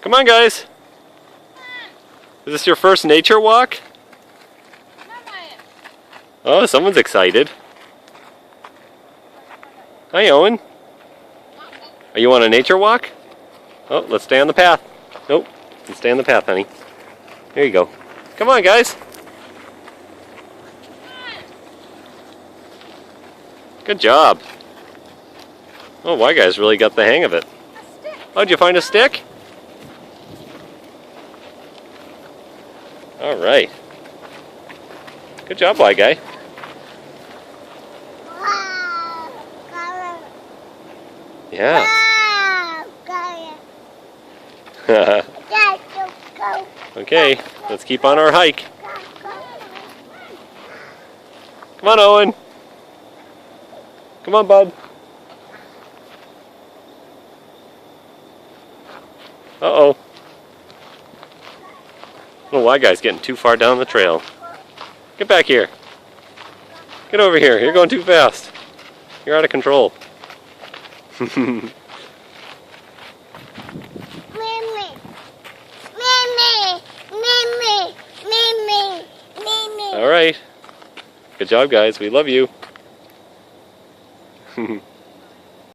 Come on, guys. Is this your first nature walk? Oh, someone's excited. Hi, Owen. Are you on a nature walk? Oh, let's stay on the path. Nope, let's stay on the path, honey. There you go. Come on, guys. Good job. Oh, Y Guy's really got the hang of it. Oh, did you find a stick? All right. Good job, Y Guy. Yeah. Okay, let's keep on our hike. Come on, Owen. Come on, bud. Uh-oh. The Y Guy's getting too far down the trail. Get back here. Get over here. You're going too fast. You're out of control. All right. Good job, guys. We love you.